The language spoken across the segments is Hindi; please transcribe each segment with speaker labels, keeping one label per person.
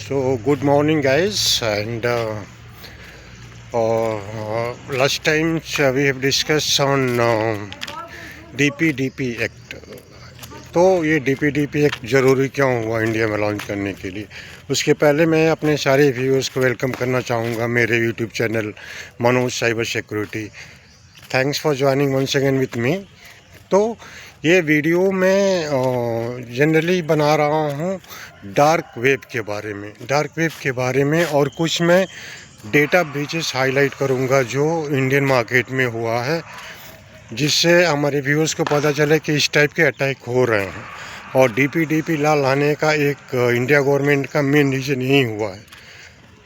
Speaker 1: So good morning, guys. And last time we have discussed on DPDP act. तो ये DPDP एक्ट ज़रूरी क्यों हुआ इंडिया में लॉन्च करने के लिए। उसके पहले मैं अपने सारे व्यूअर्स को वेलकम करना चाहूँगा मेरे YouTube channel Manoj cyber security. Thanks for joining once again with me. तो ये वीडियो मैं जनरली बना रहा हूँ डार्क वेब के बारे में और कुछ मैं डेटा ब्रीचेस हाईलाइट करूँगा जो इंडियन मार्केट में हुआ है, जिससे हमारे व्यूअर्स को पता चले कि इस टाइप के अटैक हो रहे हैं। और DPDP ला लाने का एक इंडिया गवर्नमेंट का मेन रीज़न यही हुआ है।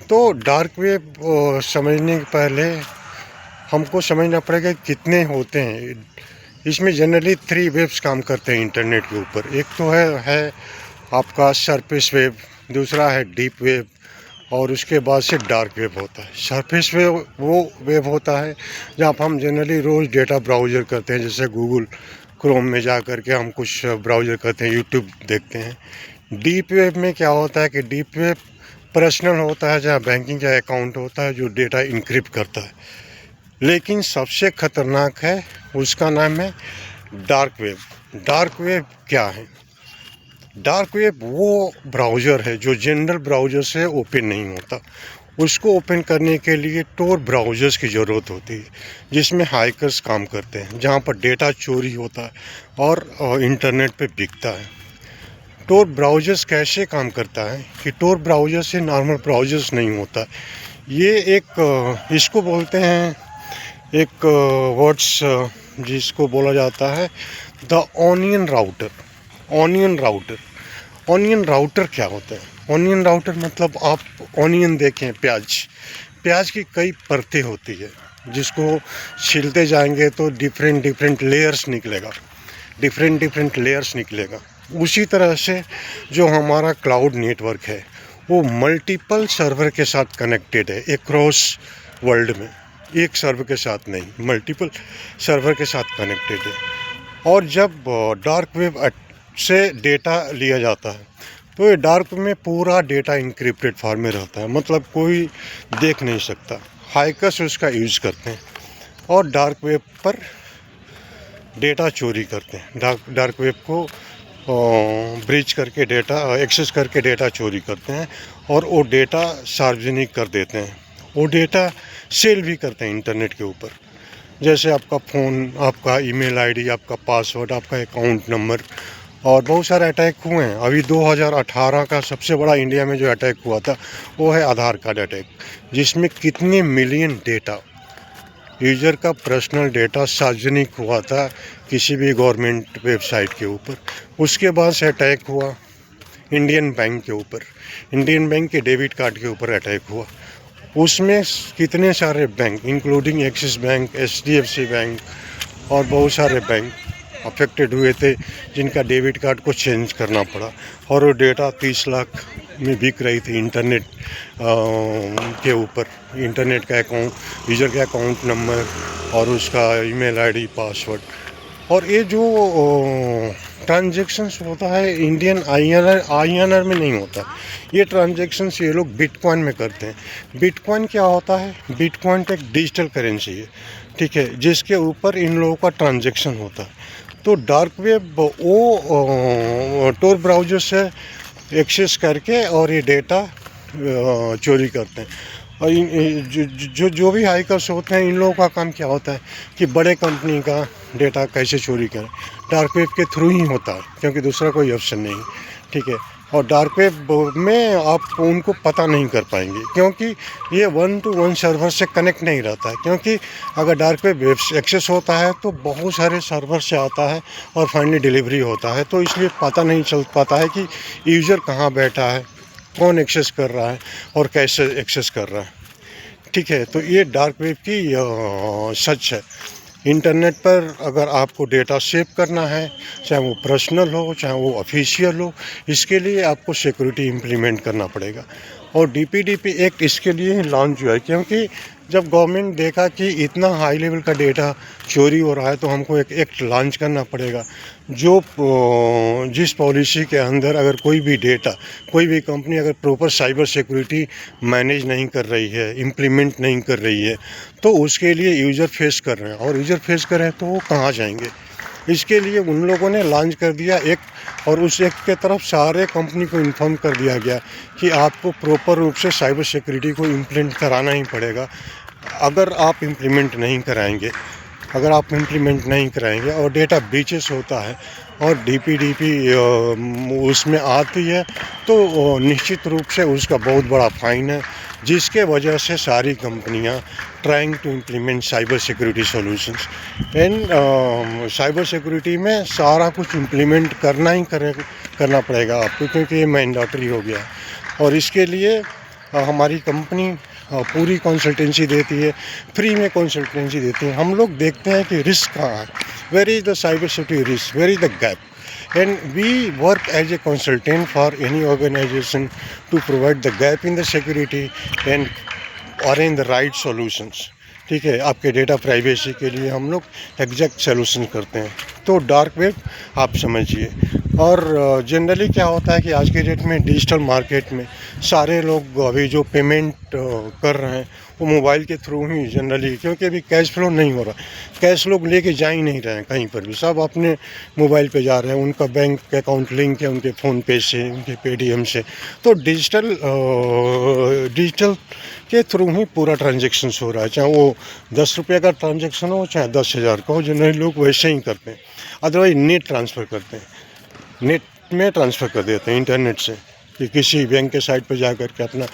Speaker 1: तो डार्क वेब समझने के पहले हमको समझना पड़ेगा कितने होते हैं। इसमें जनरली 3 वेब्स काम करते हैं इंटरनेट के ऊपर। एक तो है आपका सरफेस वेब, दूसरा है डीप वेब और उसके बाद से डार्क वेब होता है। सरफेस वेब वो वेब होता है जहाँ पर हम जनरली रोज़ डेटा ब्राउज़र करते हैं, जैसे गूगल क्रोम में जा कर के हम कुछ ब्राउज़र करते हैं, यूट्यूब देखते हैं। डीप वेब में क्या होता है कि डीप वेब पर्सनल होता है, जहाँ बैंकिंग का अकाउंट होता है जो डेटा इनक्रिप्ट करता है। लेकिन सबसे ख़तरनाक है, उसका नाम है डार्क वेब। डार्क वेब क्या है? डार्क वेब वो ब्राउज़र है जो जनरल ब्राउज़र से ओपन नहीं होता। उसको ओपन करने के लिए टोर ब्राउज़र्स की ज़रूरत होती है, जिसमें हैकर्स काम करते हैं, जहाँ पर डेटा चोरी होता है और इंटरनेट पे बिकता है। टोर ब्राउज़र्स कैसे काम करता है कि टोर ब्राउज़र से नॉर्मल ब्राउज़र्स नहीं होता। ये एक इसको बोलते हैं एक वर्ड्स जिसको बोला जाता है the onion router. Onion router क्या होता है? ऑनियन राउटर मतलब आप ऑनियन देखें, प्याज की कई परतें होती है, जिसको छीलते जाएंगे तो डिफरेंट लेयर्स निकलेगा। उसी तरह से जो हमारा क्लाउड नेटवर्क है वो मल्टीपल सर्वर के साथ कनेक्टेड है अक्रॉस वर्ल्ड में। एक सर्वर के साथ नहीं, मल्टीपल सर्वर के साथ कनेक्टेड है। और जब डार्क वेब से डेटा लिया जाता है तो ये डार्क में पूरा डेटा इंक्रिप्टेड फॉर्म में रहता है, मतलब कोई देख नहीं सकता। हैकर्स उसका यूज़ करते हैं और डार्क वेब पर डेटा चोरी करते हैं। डार्क वेब को ब्रीच करके डेटा एक्सेस करके डेटा चोरी करते हैं और वो डेटा सार्वजनिक कर देते हैं। वो डेटा सेल भी करते हैं इंटरनेट के ऊपर, जैसे आपका फ़ोन, आपका ईमेल आईडी, आपका पासवर्ड, आपका अकाउंट नंबर। और बहुत सारे अटैक हुए हैं। अभी 2018 का सबसे बड़ा इंडिया में जो अटैक हुआ था वो है आधार कार्ड अटैक, जिसमें कितने मिलियन डेटा, यूज़र का पर्सनल डेटा सार्वजनिक हुआ था किसी भी गवर्नमेंट वेबसाइट के ऊपर। उसके बाद से अटैक हुआ इंडियन बैंक के ऊपर, इंडियन बैंक के डेबिट कार्ड के ऊपर अटैक हुआ। उसमें कितने सारे bank including axis bank, HDFC bank और बहुत सारे बैंक अफेक्टेड हुए थे, जिनका डेबिट कार्ड को चेंज करना पड़ा। और वो डेटा 30 लाख में बिक रही थी इंटरनेट के ऊपर। इंटरनेट का अकाउंट, यूज़र का अकाउंट नंबर और उसका ईमेल आईडी, पासवर्ड। और ये जो ट्रांजैक्शंस होता है इंडियन INR में नहीं होता। ये ट्रांजैक्शंस ये लोग बिटकॉइन में करते हैं। बिटकॉइन क्या होता है? बिटकॉइन तो एक डिजिटल करेंसी है, ठीक है, जिसके ऊपर इन लोगों का ट्रांजैक्शन होता है। तो डार्क वेब वो टोर ब्राउज़र से एक्सेस करके और ये डेटा चोरी करते हैं। और जो भी हैकर्स होते हैं, इन लोगों का काम क्या होता है कि बड़े कंपनी का डेटा कैसे चोरी करें। डार्क वेब के थ्रू ही होता है, क्योंकि दूसरा कोई ऑप्शन नहीं, ठीक है। और डार्क वेब में आप उनको पता नहीं कर पाएंगे, क्योंकि ये 1 to 1 सर्वर से कनेक्ट नहीं रहता है। क्योंकि अगर डार्क वेब एक्सेस होता है तो बहुत सारे सर्वर से आता है और फाइनली डिलीवरी होता है, तो इसलिए पता नहीं चल पाता है कि यूज़र कहाँ बैठा है, कौन एक्सेस कर रहा है और कैसे एक्सेस कर रहा है, ठीक है। तो ये डार्क वेब की सच है। इंटरनेट पर अगर आपको डेटा सेव करना है, चाहे वो पर्सनल हो चाहे वो ऑफिशियल हो, इसके लिए आपको सिक्योरिटी इम्प्लीमेंट करना पड़ेगा। और डीपीडीपी एक्ट इसके लिए ही लॉन्च हुआ है, क्योंकि जब गवर्नमेंट देखा कि इतना हाई लेवल का डेटा चोरी हो रहा है तो हमको एक एक्ट लॉन्च करना पड़ेगा जो जिस पॉलिसी के अंदर अगर कोई भी डेटा, कोई भी कंपनी अगर प्रॉपर साइबर सिक्योरिटी मैनेज नहीं कर रही है, इम्प्लीमेंट नहीं कर रही है, तो उसके लिए यूज़र फेस कर रहे हैं, और यूज़र फेस कर रहे हैं तो वो कहाँ जाएंगे। इसके लिए उन लोगों ने लॉन्च कर दिया एक, और उस एक के तरफ सारे कंपनी को इन्फॉर्म कर दिया गया कि आपको प्रॉपर रूप से साइबर सिक्योरिटी को इम्प्लीमेंट कराना ही पड़ेगा। अगर आप इम्प्लीमेंट नहीं कराएंगे और डेटा ब्रीचेस होता है और डीपीडीपी उसमें आती है, तो निश्चित रूप से उसका बहुत बड़ा फाइन है, जिसके वजह से सारी कंपनियां trying to implement cyber security solutions. And cyber security में सारा कुछ इम्प्लीमेंट करना पड़ेगा आपको, क्योंकि ये मैंडेटरी हो गया। और इसके लिए हमारी कंपनी पूरी कंसल्टेंसी देती है, फ्री में कंसल्टेंसी देती है। हम लोग देखते हैं कि रिस्क कहाँ है, where is the cyber security risk, where is the gap, and we work as a consultant for any organization to provide the gap in the security and arrange the right solutions। ठीक है, आपके डेटा प्राइवेसी के लिए हम लोग एग्जैक्ट सोल्यूशन करते हैं। तो डार्क वेब आप समझिए। और जनरली क्या होता है कि आज के डेट में डिजिटल मार्केट में सारे लोग अभी जो पेमेंट कर रहे हैं वो मोबाइल के थ्रू ही जनरली, क्योंकि अभी कैश फ्लो नहीं हो रहा, कैश लोग लेके जा ही नहीं रहे हैं कहीं पर भी, सब अपने मोबाइल पे जा रहे हैं। उनका बैंक अकाउंट लिंक है उनके फ़ोनपे से, उनके पेटीएम से, तो डिजिटल के थ्रू ही पूरा ट्रांजेक्शन हो रहा है। चाहे वो 10 रुपये का ट्रांजेक्शन हो, चाहे 10,000 का हो, जनरली लोग वैसे ही करते हैं। अदरवाइज नेट ट्रांसफ़र करते हैं, नेट में ट्रांसफ़र कर देते हैं इंटरनेट से, कि किसी बैंक के साइट पर जा कर के अपना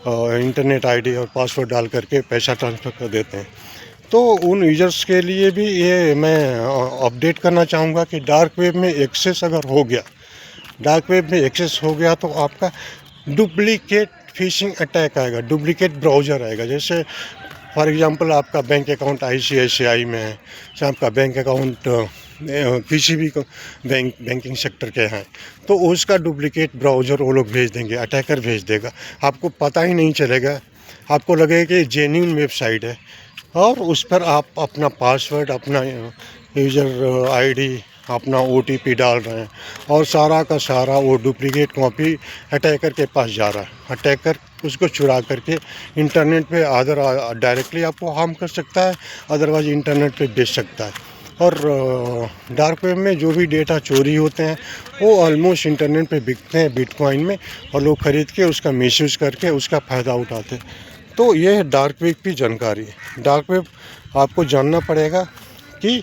Speaker 1: इंटरनेट आईडी और पासवर्ड डाल करके पैसा ट्रांसफ़र कर देते हैं। तो उन यूज़र्स के लिए भी ये मैं अपडेट करना चाहूँगा कि डार्क वेब में एक्सेस अगर हो गया, तो आपका डुप्लीकेट फिशिंग अटैक आएगा, डुप्लीकेट ब्राउज़र आएगा। जैसे फॉर एग्जांपल आपका बैंक अकाउंट ICICI में है, चाहे आपका बैंक अकाउंट किसी भी बैंकिंग सेक्टर के हैं, तो उसका डुप्लीकेट ब्राउज़र वो लोग भेज देंगे, अटैकर भेज देगा, आपको पता ही नहीं चलेगा। आपको लगेगा कि जेन्युइन वेबसाइट है, और उस पर आप अपना पासवर्ड, अपना यूज़र आईडी, अपना OTP डाल रहे हैं, और सारा का सारा वो डुप्लीकेट कॉपी अटैकर के पास जा रहा है। अटैकर उसको चुरा करके इंटरनेट पे डायरेक्टली आपको हार्म कर सकता है, अदरवाइज इंटरनेट पे बेच सकता है। और डार्क वेब में जो भी डेटा चोरी होते हैं वो ऑलमोस्ट इंटरनेट पे बिकते हैं बिटकॉइन में, और लोग ख़रीद के उसका मिसयूज़ करके उसका फ़ायदा उठाते हैं। तो ये है डार्क वेब की जानकारी। डार्क वेब आपको जानना पड़ेगा कि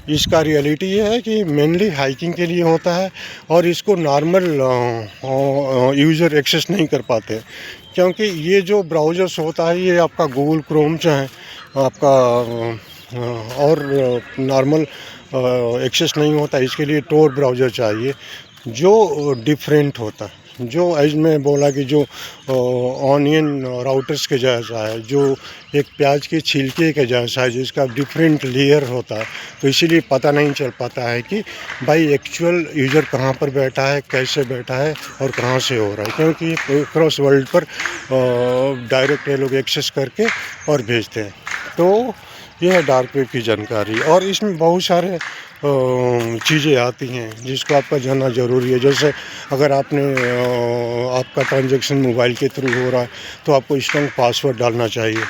Speaker 1: इसका रियलिटी ये है कि मेनली हाइकिंग के लिए होता है, और इसको नॉर्मल यूज़र एक्सेस नहीं कर पाते, क्योंकि ये जो ब्राउज़र्स होता है ये आपका गूगल क्रोम चाहे आपका और नॉर्मल एक्सेस नहीं होता। इसके लिए टोर ब्राउज़र चाहिए जो डिफरेंट होता है, जो एज में बोला कि जो ऑनियन राउटर्स के जैसा है, जो एक प्याज के छिलके के जैसा है, जिसका डिफरेंट लेयर होता है। तो इसीलिए पता नहीं चल पाता है कि भाई एक्चुअल यूज़र कहाँ पर बैठा है, कैसे बैठा है और कहाँ से हो रहा है, क्योंकि क्रॉस वर्ल्ड पर डायरेक्ट ये लोग एक्सेस करके और भेजते हैं। तो यह है डार्क वेब की जानकारी, और इसमें बहुत सारे चीज़ें आती हैं जिसको आपका जानना ज़रूरी है। जैसे अगर आपने आपका ट्रांजैक्शन मोबाइल के थ्रू हो रहा है तो आपको स्ट्रॉन्ग पासवर्ड डालना चाहिए।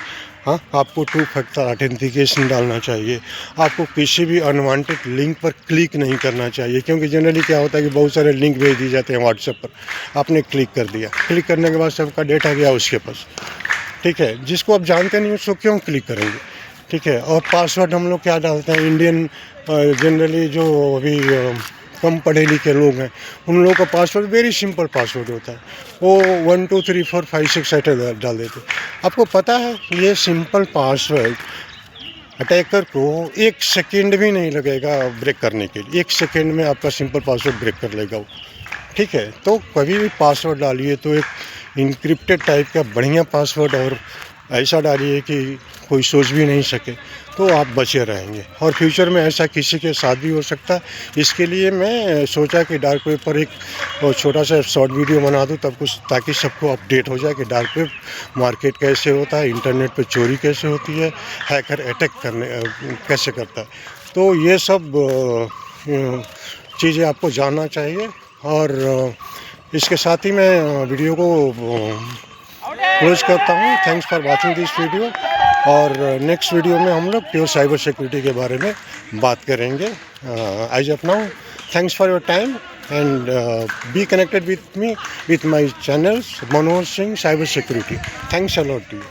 Speaker 1: हाँ, आपको 2 फैक्टर ऑथेंटिकेशन डालना चाहिए। आपको किसी भी अनवांटेड लिंक पर क्लिक नहीं करना चाहिए, क्योंकि जनरली क्या होता है कि बहुत सारे लिंक भेज दिए जाते हैं व्हाट्सएप पर, आपने क्लिक कर दिया, क्लिक करने के बाद सबका डेटा गया उसके पास। ठीक है, जिसको आप जानते नहीं उसको क्यों क्लिक करेंगे। ठीक है, और पासवर्ड हम लोग क्या डालते हैं, इंडियन जनरली जो अभी कम पढ़े लिखे लोग हैं उन लोगों का पासवर्ड वेरी सिंपल पासवर्ड होता है, वो 1 2 3 4 5 6 7 डाल देते। आपको पता है ये सिंपल पासवर्ड अटैकर को 1 सेकेंड भी नहीं लगेगा ब्रेक करने के लिए, 1 सेकेंड में आपका सिंपल पासवर्ड ब्रेक कर लेगा वो। ठीक है, तो कभी भी पासवर्ड डालिए तो एक इंक्रिप्टेड टाइप का बढ़िया पासवर्ड और ऐसा डालिए कि कोई सोच भी नहीं सके, तो आप बचे रहेंगे। और फ्यूचर में ऐसा किसी के साथ भी हो सकता है। इसके लिए मैं सोचा कि डार्क वेब पर एक छोटा सा शॉर्ट वीडियो बना दूं, तब कुछ, ताकि सबको अपडेट हो जाए कि डार्क वेब मार्केट कैसे होता है, इंटरनेट पे चोरी कैसे होती है, हैकर अटैक कैसे करता है। तो ये सब चीज़ें आपको जानना चाहिए। और इसके साथ ही मैं वीडियो को क्लोज करता हूँ। Thanks for watching this video. और नेक्स्ट वीडियो में हम लोग प्योर साइबर सिक्योरिटी के बारे में बात करेंगे। As of now, thanks for your time and be connected with me, with my channel Manoj Singh cyber security. Thanks a lot to you.